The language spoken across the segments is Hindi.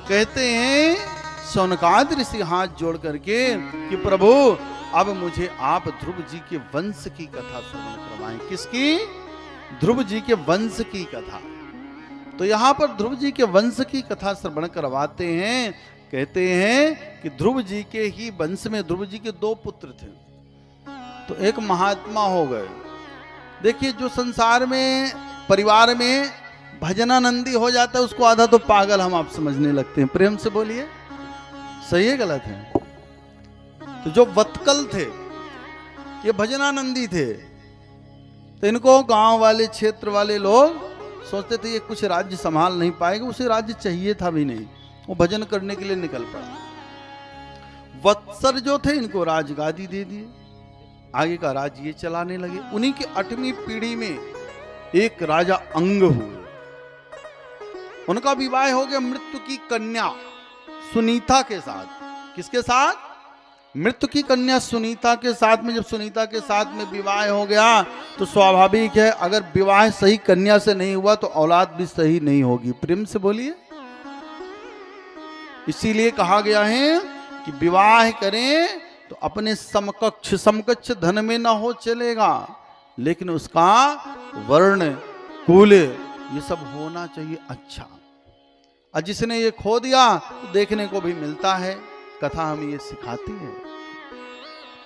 कहते हैं शौनकादि ऋषि हाथ जोड़ करके कि प्रभु अब मुझे आप ध्रुव जी के वंश की कथा श्रवण करवाएं। किसकी? ध्रुव जी के वंश की कथा। तो यहां पर ध्रुव जी के वंश की कथा श्रवण करवाते हैं। कहते हैं कि ध्रुव जी के ही वंश में ध्रुव जी के 2 पुत्र थे, तो एक महात्मा हो गए। देखिए, जो संसार में परिवार में भजनानंदी हो जाता है उसको आधा तो पागल हम आप समझने लगते हैं। प्रेम से बोलिए, सही है गलत है? तो जो वत्कल थे ये भजनानंदी थे, तो इनको गांव वाले क्षेत्र वाले लोग सोचते थे ये कुछ राज्य संभाल नहीं पाएगा, उसे राज्य चाहिए था भी नहीं, वो भजन करने के लिए निकल पड़ा। वत्सर जो थे इनको राजगादी दे दिए, आगे का राज्य ये चलाने लगे। उन्हीं की 8वीं पीढ़ी में एक राजा अंग हुए। उनका विवाह हो गया मृत्यु की कन्या सुनीता के साथ। किसके साथ? मृत्यु की कन्या सुनीता के साथ में। जब सुनीता के साथ में विवाह हो गया तो स्वाभाविक है अगर विवाह सही कन्या से नहीं हुआ तो औलाद भी सही नहीं होगी। प्रेम से बोलिए। इसीलिए कहा गया है कि विवाह करें तो अपने समकक्ष धन में ना हो चलेगा, लेकिन उसका वर्ण कुल ये सब होना चाहिए अच्छा। और जिसने ये खो दिया तो देखने को भी मिलता है। कथा हमें ये सिखाती है।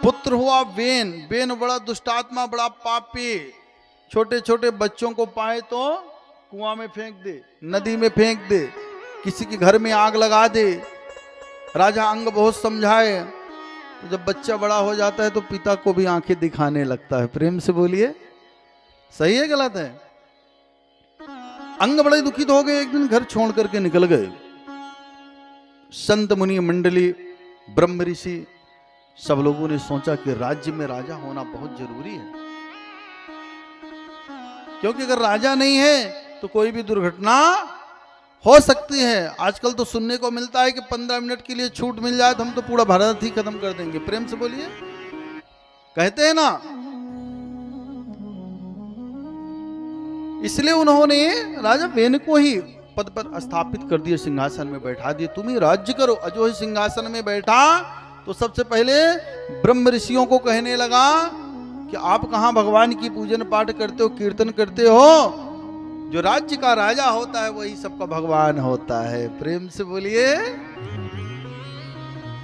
पुत्र हुआ वेन। वेन बड़ा दुष्टात्मा, बड़ा पापी। छोटे छोटे बच्चों को पाए तो कुआं में फेंक दे, नदी में फेंक दे, किसी के घर में आग लगा दे। राजा अंग बहुत समझाए, तो जब बच्चा बड़ा हो जाता है तो पिता को भी आंखें दिखाने लगता है। प्रेम से बोलिए, सही है गलत है? अंग बड़े दुखित हो गए, एक दिन घर छोड़ करके निकल गए। संत मुनि मंडली, ब्रह्म ऋषि, सब लोगों ने सोचा कि राज्य में राजा होना बहुत जरूरी है, क्योंकि अगर राजा नहीं है तो कोई भी दुर्घटना हो सकती है। आजकल तो सुनने को मिलता है कि 15 मिनट के लिए छूट मिल जाए तो हम तो पूरा भारत ही खत्म कर देंगे। प्रेम से बोलिए, कहते हैं ना। इसलिए उन्होंने राजा वेन को ही पद पर स्थापित कर दिया, सिंहासन में बैठा दिए। तुम ही राज्य करो। जो ही सिंहासन में बैठा तो सबसे पहले ब्रह्म ऋषियों को कहने लगा कि आप कहां भगवान की पूजन पाठ करते हो, कीर्तन करते हो? जो राज्य का राजा होता है वही सबका भगवान होता है। प्रेम से बोलिए,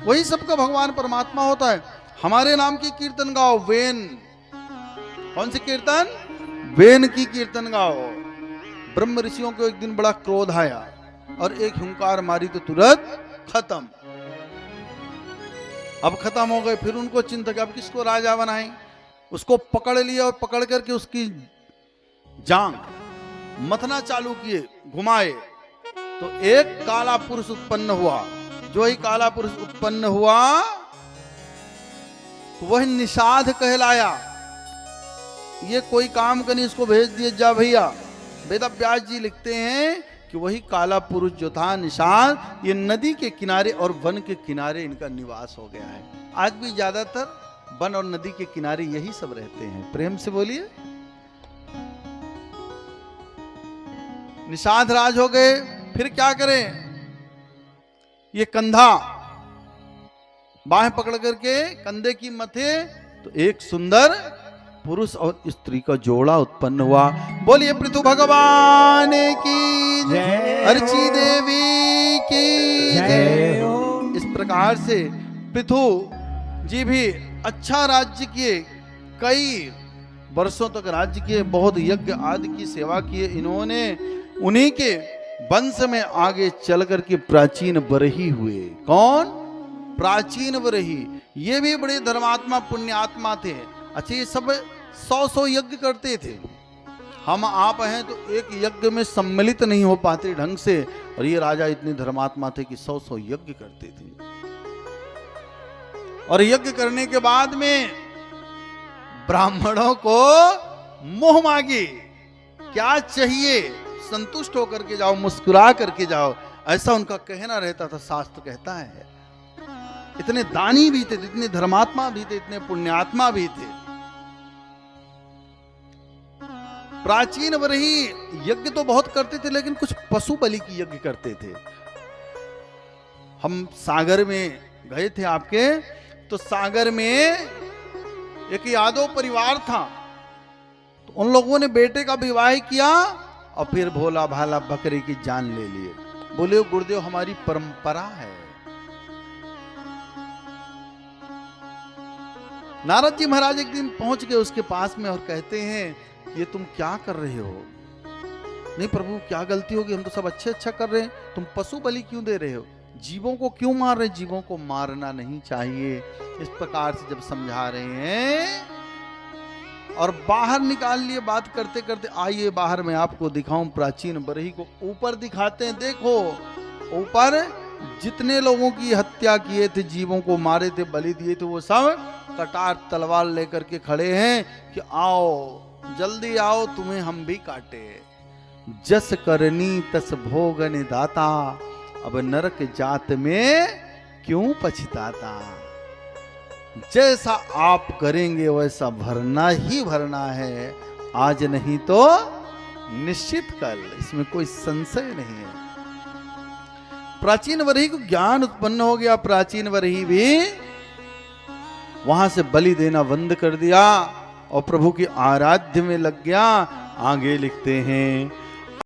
वही सबका भगवान परमात्मा होता है। हमारे नाम की कीर्तन गाओ। वेन, कौन सी कीर्तन? वेन की कीर्तन गाओ। ब्रह्म ऋषियों को एक दिन बड़ा क्रोध आया और एक हुंकार मारी तो तुरंत खत्म। अब खत्म हो गए। फिर उनको चिंता कि अब किसको राजा बनाएं। उसको पकड़ लिया और पकड़ करके उसकी जांग मथना चालू किए, घुमाए तो एक काला पुरुष उत्पन्न हुआ। जो ही काला पुरुष उत्पन्न हुआ तो वह निषाद कहलाया। ये कोई काम का नहीं, इसको भेज दिए, जा भैया। वेद व्यास जी लिखते हैं कि वही काला पुरुष जो था निषाद, ये नदी के किनारे और वन के किनारे इनका निवास हो गया है। आज भी ज्यादातर वन और नदी के किनारे यही सब रहते हैं। प्रेम से बोलिए। निषाद राज हो गए। फिर क्या करें? ये कंधा बाहें पकड़ करके कंधे की मथे तो एक सुंदर पुरुष और स्त्री का जोड़ा उत्पन्न हुआ। बोलिए पृथु भगवान की जय, अर्ची देवी की जय। इस प्रकार से पृथु जी भी अच्छा राज्य किए, कई वर्षों तक राज्य किए, बहुत यज्ञ आदि की सेवा किए इन्होंने। उन्हीं के वंश में आगे चल करके प्राचीन बरही हुए। कौन? प्राचीन बरही। ये भी बड़े धर्मात्मा पुण्यात्मा थे। अच्छा, ये सब 100 यज्ञ करते थे। हम आप हैं तो एक यज्ञ में सम्मिलित नहीं हो पाते ढंग से, और ये राजा इतने धर्मात्मा थे कि 100 यज्ञ करते थे। और यज्ञ करने के बाद में ब्राह्मणों को मुंह मांगी, क्या चाहिए संतुष्ट होकर के जाओ, मुस्कुरा करके जाओ, ऐसा उनका कहना रहता था। शास्त्र कहता है इतने दानी भी थे, इतने धर्मात्मा भी थे, इतने पुण्यात्मा भी थे। प्राचीन वही यज्ञ तो बहुत करते थे, लेकिन कुछ पशु बलि की यज्ञ करते थे। हम सागर में गए थे आपके, तो सागर में एक यादव परिवार था, तो उन लोगों ने बेटे का विवाह किया और फिर भोला भाला बकरे की जान ले लिए। बोले गुरुदेव हमारी परंपरा है। नारद जी महाराज एक दिन पहुंच गए उसके पास में और कहते हैं ये तुम क्या कर रहे हो? नहीं प्रभु क्या गलती होगी, हम तो सब अच्छा कर रहे हैं, तुम पशु बलि क्यों दे रहे हो, जीवों को क्यों मार रहे? जीवों को मारना नहीं चाहिए। इस प्रकार से जब समझा रहे हैं और बाहर निकाल लिए बात करते करते, आइए बाहर मैं आपको दिखाऊं प्राचीन बरही को। ऊपर दिखाते हैं, देखो ऊपर जितने लोगों की हत्या किए थे, जीवों को मारे थे, बलि दिए थे, वो सब कटार तलवार लेकर के खड़े हैं कि आओ जल्दी आओ तुम्हें हम भी काटे। जस करनी तस भोगन दाता, अब नरक जात में क्यों पछताता। जैसा आप करेंगे वैसा भरना ही भरना है, आज नहीं तो निश्चित कल, इसमें कोई संशय नहीं है। प्राचीन वरही को ज्ञान उत्पन्न हो गया। प्राचीन वरही भी वहां से बलि देना बंद कर दिया और प्रभु की आराध्य में लग गया। आगे लिखते हैं